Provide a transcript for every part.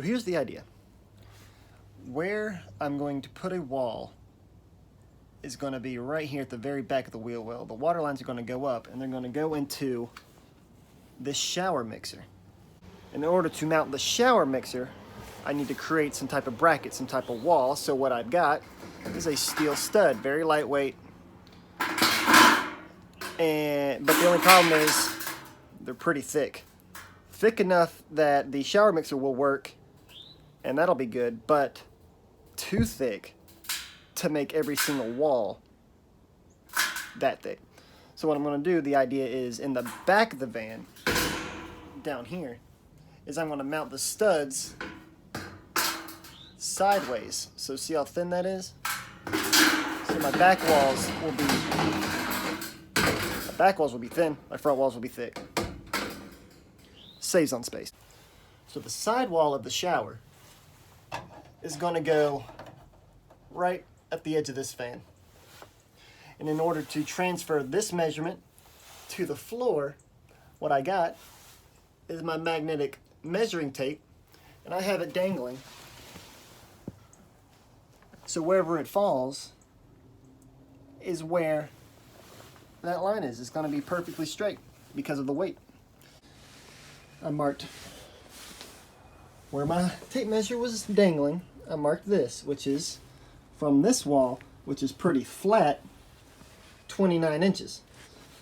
So here's the idea. Where I'm going to put a wall is going to be right here at the very back of the wheel well. The water lines are going to go up and they're going to go into this shower mixer. In order to mount the shower mixer, I need to create some type of bracket, some type of wall. So what I've got is a steel stud, very lightweight. But the only problem is they're pretty thick. Thick enough that the shower mixer will work and that'll be good, but too thick to make every single wall that thick. So what I'm going to do, the idea is in the back of the van, down here, is I'm going to mount the studs sideways. So see how thin that is? So my back walls will be thin, my front walls will be thick. Saves on space. So the side wall of the shower is going to go right at the edge of this fan. And in order to transfer this measurement to the floor, what I got is my magnetic measuring tape, and I have it dangling. So wherever it falls is where that line is. It's going to be perfectly straight because of the weight. I marked where my tape measure was dangling. I marked this, which is from this wall, which is pretty flat, 29 inches.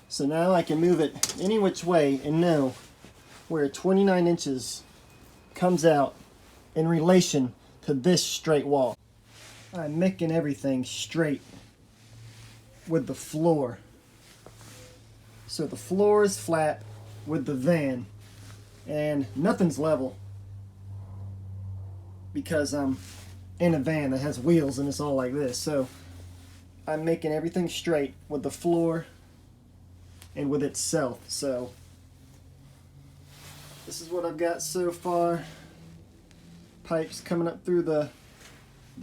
So now I can move it any which way and know where 29 inches comes out in relation to this straight wall. I'm making everything straight with the floor. So the floor is flat with the van and nothing's level because I'm in a van that has wheels and it's all like this. So I'm making everything straight with the floor and with itself. So this is what I've got so far. Pipes coming up through the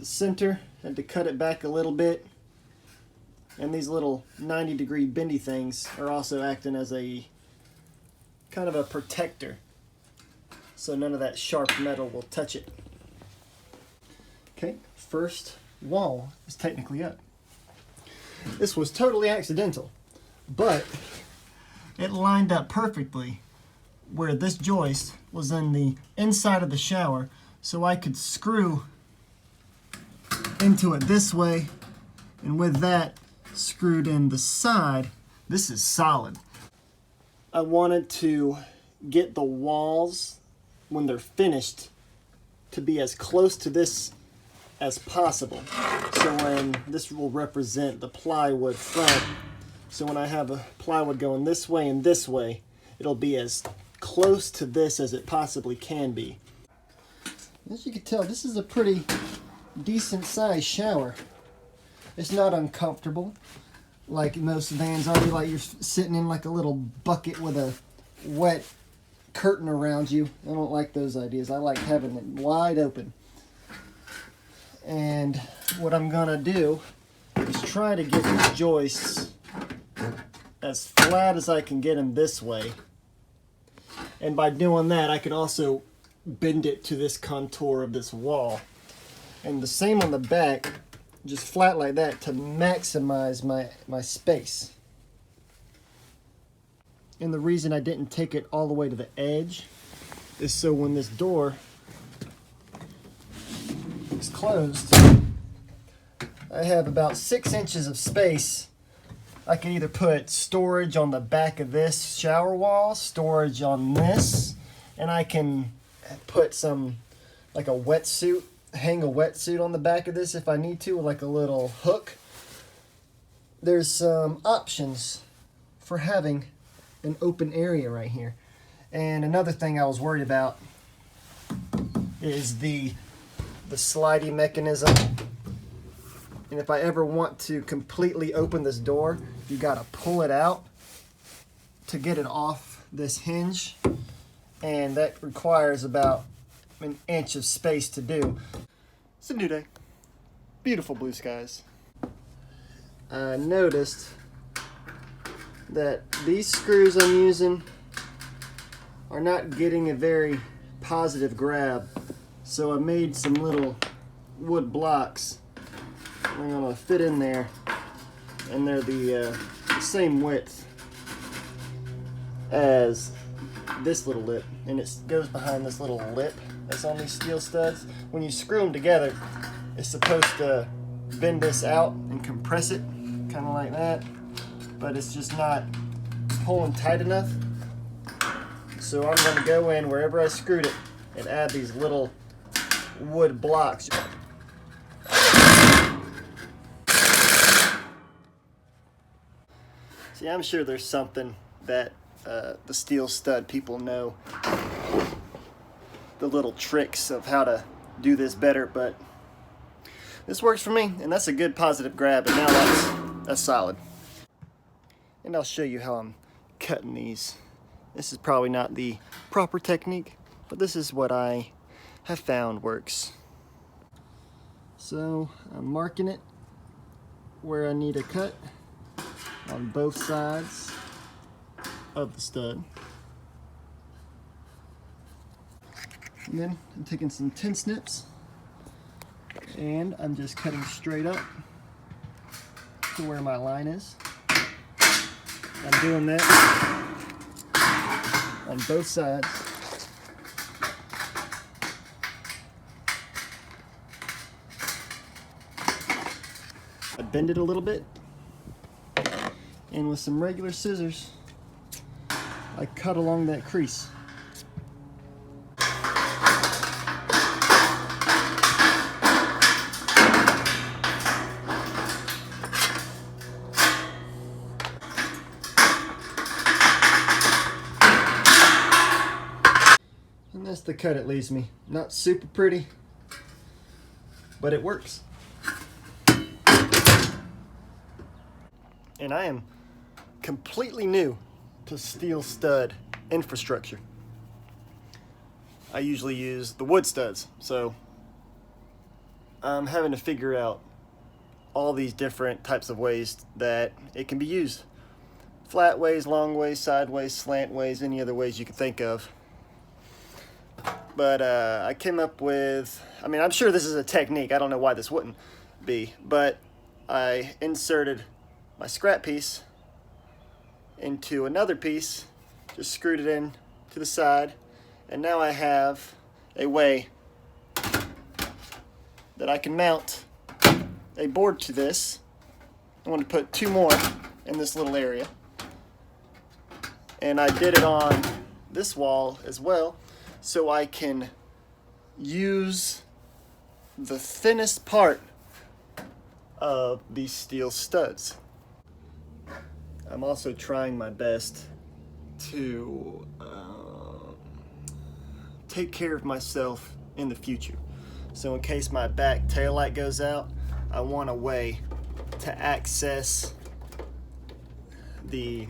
center. Had to cut it back a little bit. And these little 90-degree bendy things are also acting as a kind of a protector, so none of that sharp metal will touch it. Okay, first wall is technically up. This was totally accidental, but it lined up perfectly where this joist was in the inside of the shower, so I could screw into it this way, and with that screwed in the side, this is solid. I wanted to get the walls, when they're finished, to be as close to this as possible. So when this will represent the plywood front, so when I have a plywood going this way and this way, it'll be as close to this as it possibly can be. As you can tell, this is a pretty decent sized shower. It's not uncomfortable like most vans are. Like you're sitting in like a little bucket with a wet curtain around you. I don't like those ideas. I like having it wide open. And what I'm gonna do is try to get these joists as flat as I can get them this way. And by doing that, I could also bend it to this contour of this wall. And the same on the back, just flat like that to maximize my space. And the reason I didn't take it all the way to the edge is so when this door is closed, I have about 6 inches of space. I can either put storage on the back of this shower wall, storage on this, and I can put some, like a wetsuit, hang a wetsuit on the back of this if I need to, like a little hook. There's some options for having an open area right here. And another thing I was worried about is the sliding mechanism. And if I ever want to completely open this door, you gotta pull it out to get it off this hinge. And that requires about an inch of space to do. It's a new day. Beautiful blue skies. I noticed that these screws I'm using are not getting a very positive grab. So I made some little wood blocks. I'm gonna fit in there, and they're the same width as this little lip, and it goes behind this little lip that's on these steel studs. When you screw them together, it's supposed to bend this out and compress it, kind of like that, but it's just not pulling tight enough. So I'm going to go in wherever I screwed it and add these little wood blocks. See, I'm sure there's something that the steel stud people know, the little tricks of how to do this better, but this works for me, and that's a good positive grab, and now that's solid. And I'll show you how I'm cutting these. This is probably not the proper technique, but this is what I have found works. So I'm marking it where I need a cut on both sides of the stud. And then I'm taking some tin snips and I'm just cutting straight up to where my line is. I'm doing that on both sides. I bend it a little bit, and with some regular scissors, I cut along that crease. And that's the cut it leaves me. Not super pretty, but it works. And I am completely new to steel stud infrastructure. I usually use the wood studs, so I'm having to figure out all these different types of ways that it can be used. Flat ways, long ways, sideways, slant ways, any other ways you can think of. But I came up with, I mean, I'm sure this is a technique. I don't know why this wouldn't be, but I inserted my scrap piece into another piece, just screwed it in to the side, and now I have a way that I can mount a board to this. I want to put two more in this little area, and I did it on this wall as well, so I can use the thinnest part of these steel studs. I'm also trying my best to take care of myself in the future. So in case my back taillight goes out, I want a way to access the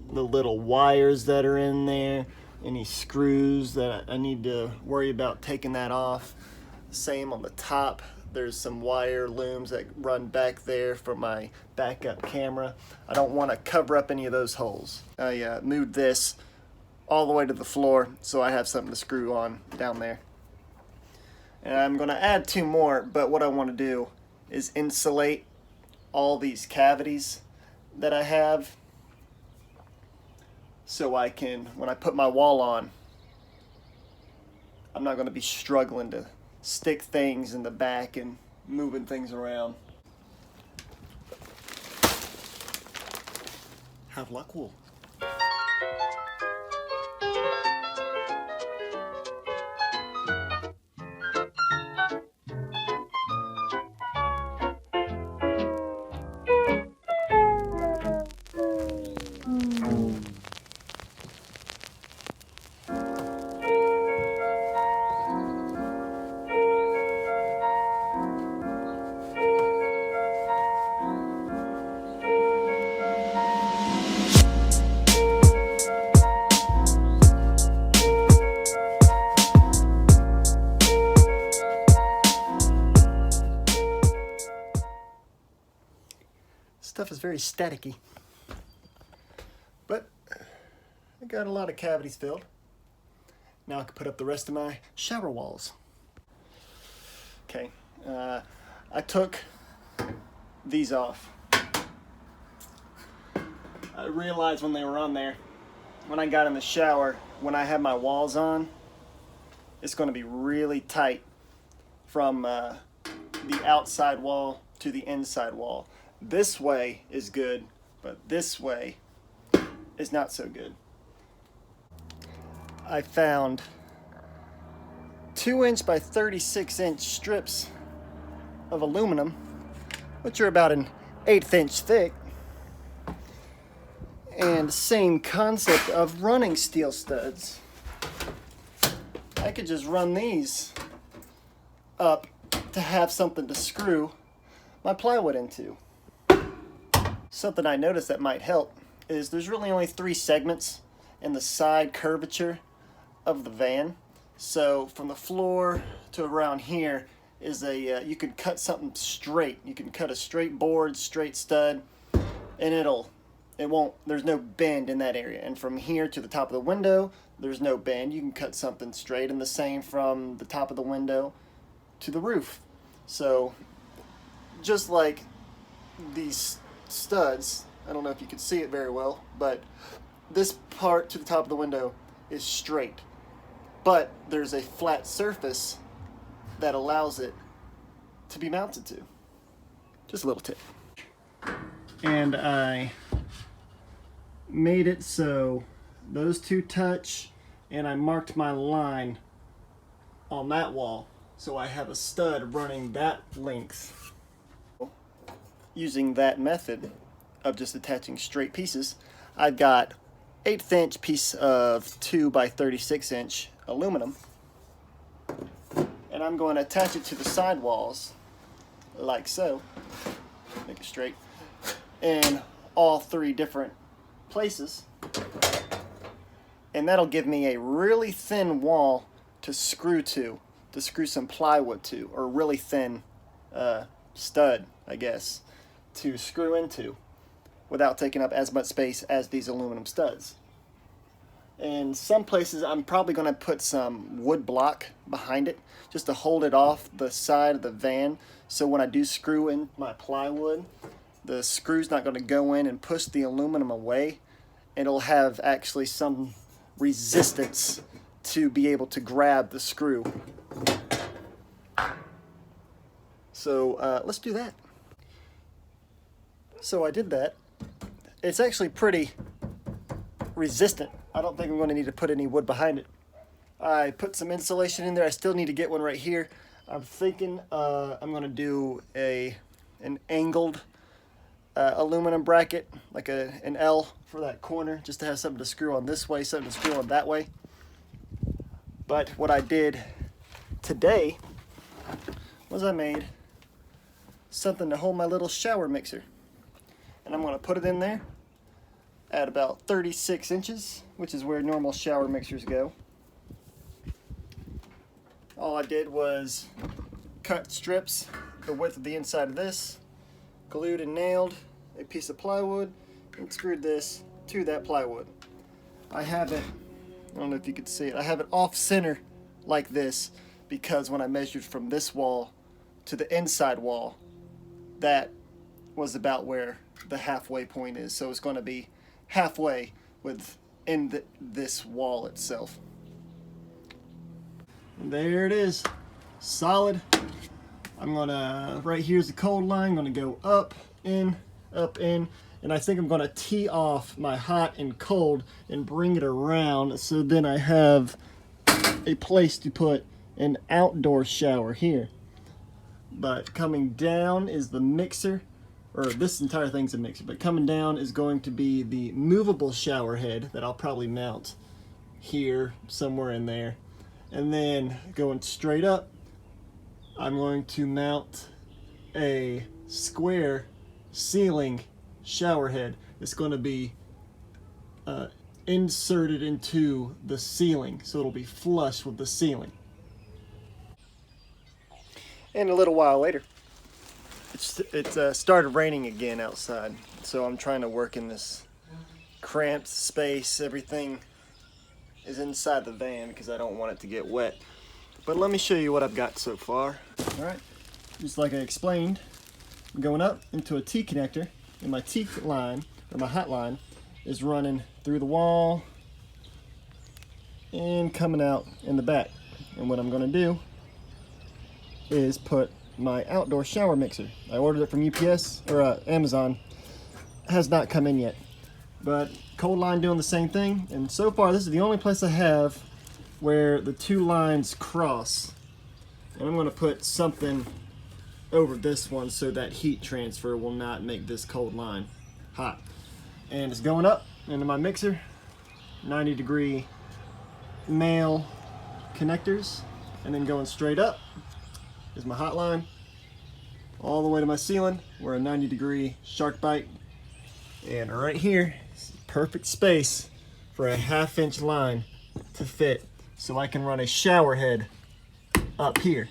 little wires that are in there, any screws that I need to worry about taking that off. Same on the top. There's some wire looms that run back there for my backup camera. I don't want to cover up any of those holes. I moved this all the way to the floor so I have something to screw on down there. And I'm going to add two more, but what I want to do is insulate all these cavities that I have so I can, when I put my wall on, I'm not going to be struggling to stick things in the back and moving things around. Havelock wool. Stuff is very staticky, but I got a lot of cavities filled. Now I can put up the rest of my shower walls. Okay, I took these off. I realized when they were on there, when I got in the shower, when I have my walls on, it's going to be really tight from the outside wall to the inside wall. This way is good, but this way is not so good. I found 2" by 36" strips of aluminum, which are about an 1/8" thick, and same concept of running steel studs. I could just run these up to have something to screw my plywood into. Something I noticed that might help is there's really only 3 segments in the side curvature of the van. So from the floor to around here is you could cut something straight. You can cut a straight board, straight stud, and there's no bend in that area. And from here to the top of the window, there's no bend. You can cut something straight, and the same from the top of the window to the roof. So just like these studs, I don't know if you can see it very well, but this part to the top of the window is straight, but there's a flat surface that allows it to be mounted to. Just a little tip. And I made it so those 2 touch, and I marked my line on that wall, so I have a stud running that length. Using that method of just attaching straight pieces, I've got 1/8" piece of 2 by 36" aluminum, and I'm going to attach it to the side walls like so, make it straight, in all 3 different places, and that'll give me a really thin wall to screw some plywood to, or really thin stud, I guess, to screw into without taking up as much space as these aluminum studs. In some places I'm probably going to put some wood block behind it just to hold it off the side of the van, so when I do screw in my plywood, the screw's not going to go in and push the aluminum away. It'll have actually some resistance to be able to grab the screw. So let's do that. So I did that. It's actually pretty resistant. I don't think I'm going to need to put any wood behind it. I put some insulation in there. I still need to get one right here. I'm thinking I'm going to do an angled aluminum bracket, like an L for that corner, just to have something to screw on this way, something to screw on that way. But what I did today was I made something to hold my little shower mixer. And I'm going to put it in there at about 36 inches, which is where normal shower mixers go. All I did was cut strips the width of the inside of this, glued and nailed a piece of plywood, and screwed this to that plywood. I have it, I don't know if you can see it, I have it off center like this because when I measured from this wall to the inside wall, that was about where the halfway point is. So it's going to be halfway within this wall itself. And there it is, solid. I'm gonna, right here's the cold line, I'm gonna go up, in, and I think I'm gonna tee off my hot and cold and bring it around, so then I have a place to put an outdoor shower here. But coming down is the mixer, or this entire thing's a mixer, but coming down is going to be the movable shower head that I'll probably mount here, somewhere in there. And then going straight up, I'm going to mount a square ceiling shower head. It's going to be inserted into the ceiling, so it'll be flush with the ceiling. And a little while later, it started raining again outside, so I'm trying to work in this cramped space. Everything is inside the van because I don't want it to get wet. But let me show you what I've got so far. All right, just like I explained, I'm going up into a T connector, and my T line, or my hot line, is running through the wall and coming out in the back. And what I'm gonna do is put my outdoor shower mixer. I ordered it from UPS, or Amazon. Has not come in yet. But cold line doing the same thing, and so far this is the only place I have where the two lines cross. And I'm going to put something over this one so that heat transfer will not make this cold line hot. And it's going up into my mixer, 90-degree male connectors, and then going straight up is my hot line all the way to my ceiling. We're a 90-degree shark bite, and right here is perfect space for a 1/2-inch line to fit, so I can run a shower head up here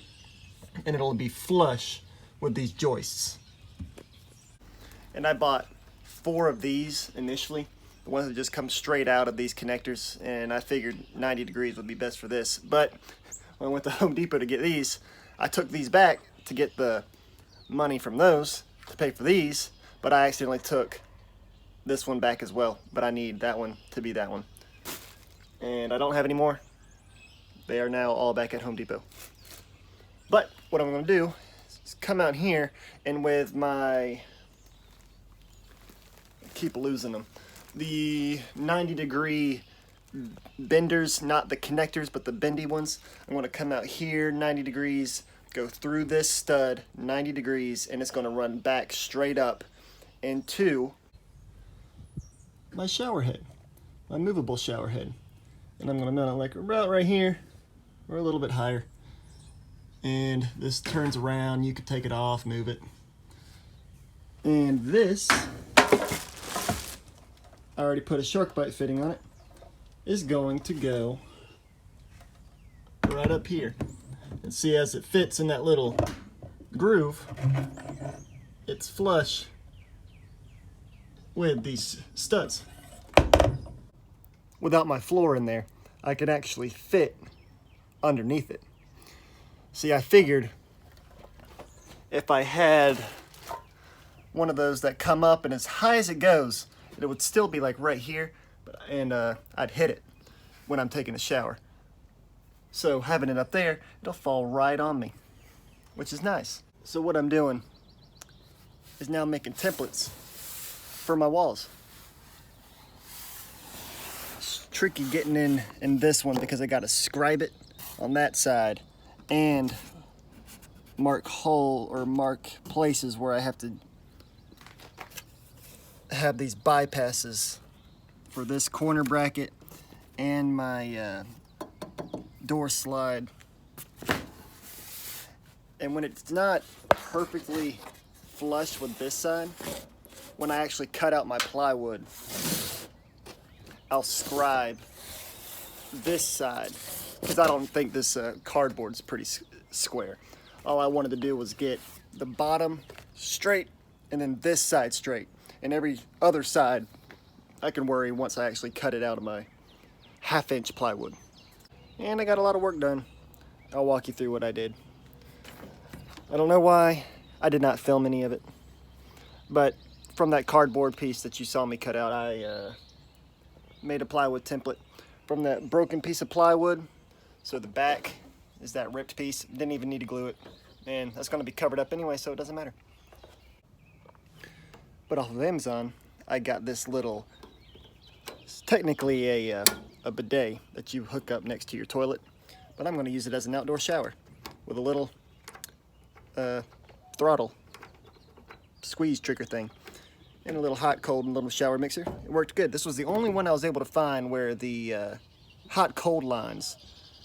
and it'll be flush with these joists. And I bought 4 of these initially, the ones that just come straight out of these connectors, and I figured 90 degrees would be best for this. But when I went to Home Depot to get these, I took these back to get the money from those to pay for these, but I accidentally took this one back as well. But I need that one to be that one, and I don't have any more. They are now all back at Home Depot. But what I'm going to do is come out here, and with my, I keep losing them, the 90-degree benders, not the connectors but the bendy ones, I'm going to come out here 90 degrees, go through this stud 90 degrees, and it's going to run back straight up into my shower head, my movable shower head. And I'm going to mount it like about right here or a little bit higher. And this turns around, you could take it off, move it. And this, I already put a shark bite fitting on it, is going to go right up here. And see, as it fits in that little groove, it's flush with these studs. Without my floor in there, I could actually fit underneath it. See, I figured if I had one of those that come up and as high as it goes, it would still be like right here, and I'd hit it when I'm taking a shower. So having it up there, it'll fall right on me, which is nice. So what I'm doing is now making templates for my walls. It's tricky getting in this one because I got to scribe it on that side and mark hole or mark places where I have to have these bypasses for this corner bracket and my door slide. And when it's not perfectly flush with this side, when I actually cut out my plywood, I'll scribe this side, because I don't think this cardboard's pretty square. All I wanted to do was get the bottom straight and then this side straight, and every other side I can worry once I actually cut it out of my 1/2-inch plywood. And I got a lot of work done. I'll walk you through what I did. I don't know why I did not film any of it, but from that cardboard piece that you saw me cut out, I made a plywood template from that broken piece of plywood. So the back is that ripped piece. Didn't even need to glue it, and that's going to be covered up anyway, so it doesn't matter. But off of Amazon, I got this little, it's technically a bidet that you hook up next to your toilet, but I'm going to use it as an outdoor shower with a little throttle squeeze trigger thing and a little hot, cold, and little shower mixer. It worked good. This was the only one I was able to find where the hot, cold lines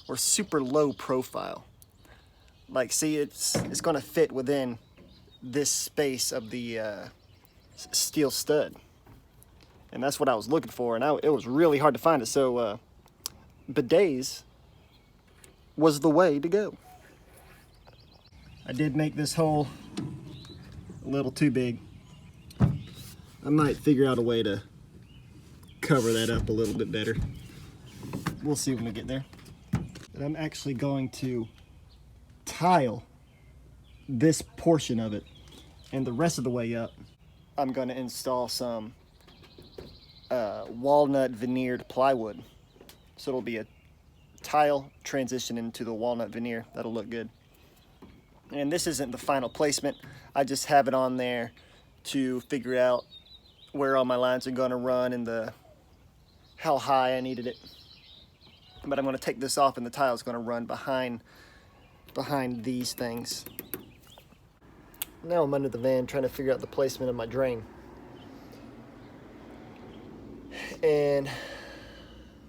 were super low profile. Like, see, it's going to fit within this space of the steel stud, and that's what I was looking for, and it was really hard to find it. So bidets was the way to go. I did make this hole a little too big. I might figure out a way to cover that up a little bit better. We'll see when we get there. But I'm actually going to tile this portion of it, and the rest of the way up, I'm going to install some walnut veneered plywood. So it'll be a tile transition into the walnut veneer. That'll look good. And this isn't the final placement. I just have it on there to figure out where all my lines are going to run and how high I needed it. But I'm going to take this off, and the tile is going to run behind these things. Now I'm under the van trying to figure out the placement of my drain. And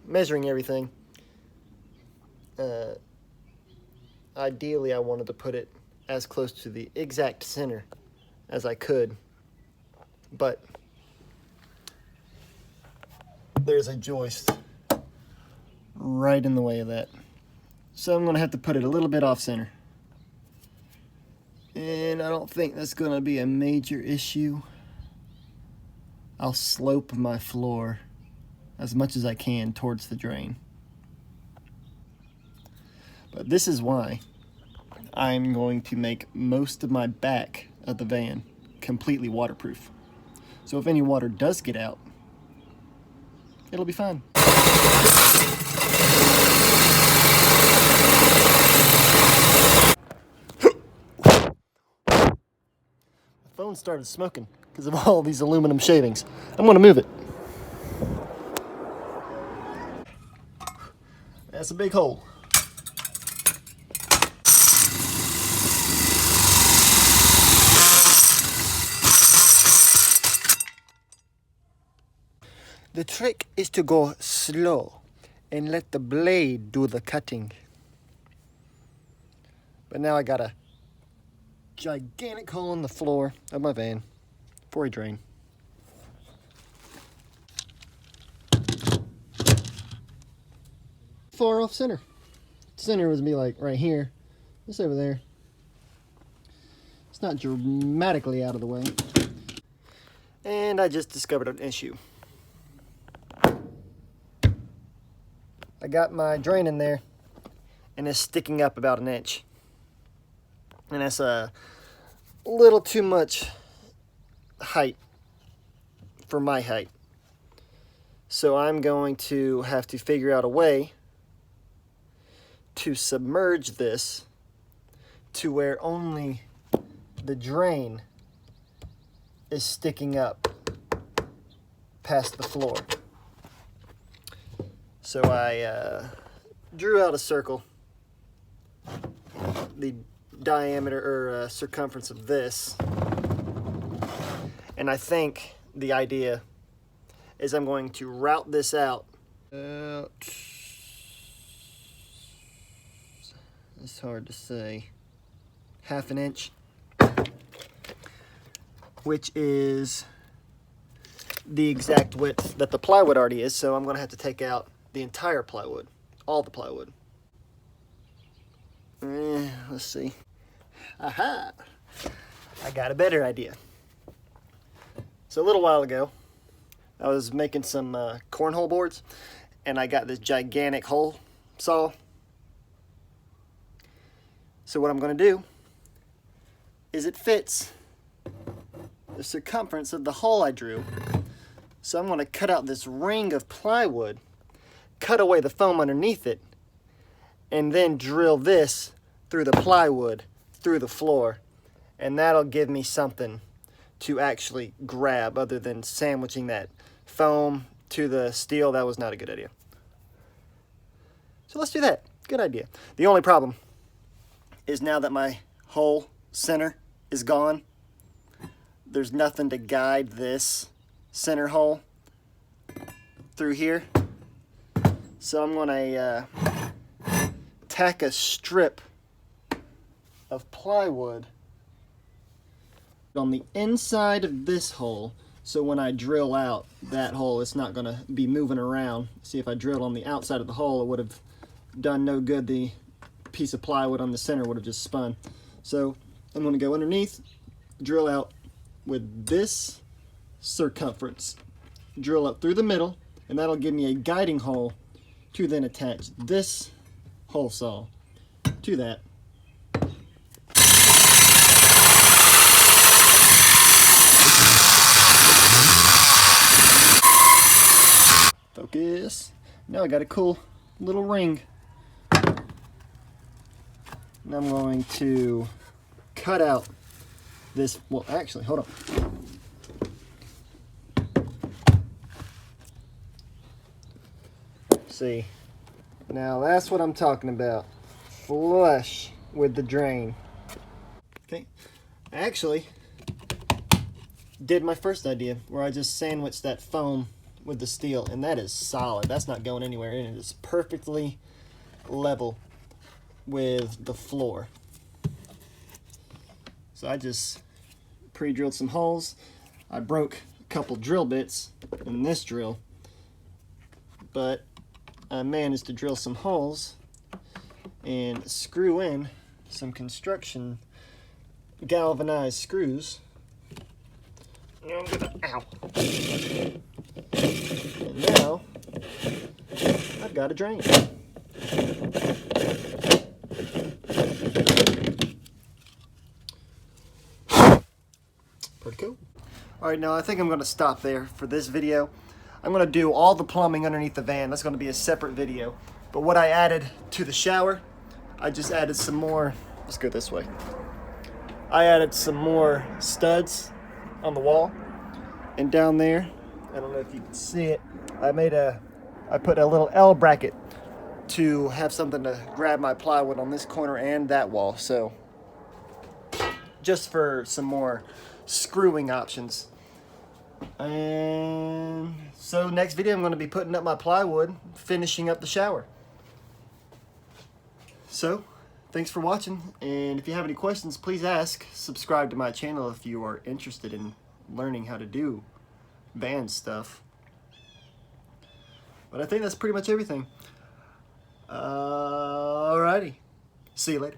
measuring everything. Ideally, I wanted to put it as close to the exact center as I could. But there's a joist right in the way of that. So I'm going to have to put it a little bit off center. And I don't think that's going to be a major issue. I'll slope my floor as much as I can towards the drain. But this is why I'm going to make most of my back of the van completely waterproof. So if any water does get out, it'll be fine. The phone started smoking because of all these aluminum shavings. I'm going to move it. That's a big hole. The trick is to go slow and let the blade do the cutting. But now I got a gigantic hole in the floor of my van for a drain. Far off center. Center would be like right here. This over there. It's not dramatically out of the way. And I just discovered an issue. I got my drain in there, and it's sticking up about 1 inch. And that's a little too much height for my height. So I'm going to have to figure out a way to submerge this to where only the drain is sticking up past the floor. So I drew out a circle, the diameter or circumference of this, and I think the idea is I'm going to route this out. It's hard to say. 1/2 inch, which is the exact width that the plywood already is, so I'm going to have to take out the entire plywood, all the plywood. Let's see. Aha! I got a better idea. So a little while ago, I was making some cornhole boards, and I got this gigantic hole saw. So what I'm going to do is it fits the circumference of the hole I drew. So I'm going to cut out this ring of plywood, cut away the foam underneath it, and then drill this through the plywood, through the floor, and that'll give me something to actually grab other than sandwiching that foam to the steel. That was not a good idea. So let's do that. Good idea. The only problem is now that my hole center is gone, there's nothing to guide this center hole through here. So I'm going to tack a strip of plywood on the inside of this hole, so when I drill out that hole, it's not going to be moving around. See, if I drilled on the outside of the hole, it would have done no good. The piece of plywood on the center would have just spun. So I'm going to go underneath, drill out with this circumference, drill up through the middle, and that'll give me a guiding hole to then attach this hole saw to that. Focus. Now I got a cool little ring. Now I'm going to cut out this, well actually, hold on. See, now that's what I'm talking about. Flush with the drain. Okay, I actually did my first idea where I just sandwiched that foam with the steel, and that is solid. That's not going anywhere, and it is perfectly level with the floor. So I just pre-drilled some holes. I broke a couple drill bits in this drill, but I managed to drill some holes and screw in some construction galvanized screws. Now I'm gonna, ow. And now I've got a drain. Pretty cool. All right, now I think I'm gonna stop there for this video. I'm gonna do all the plumbing underneath the van. That's gonna be a separate video. But what I added to the shower, I just added some more, let's go this way. I added some more studs on the wall. And down there, I don't know if you can see it, I put a little L bracket to have something to grab my plywood on this corner and that wall. So just for some more screwing options. And so next video I'm going to be putting up my plywood, finishing up the shower. So thanks for watching, and if you have any questions, please ask. Subscribe to my channel if you are interested in learning how to do van stuff. But I think that's pretty much everything. Alrighty, see you later.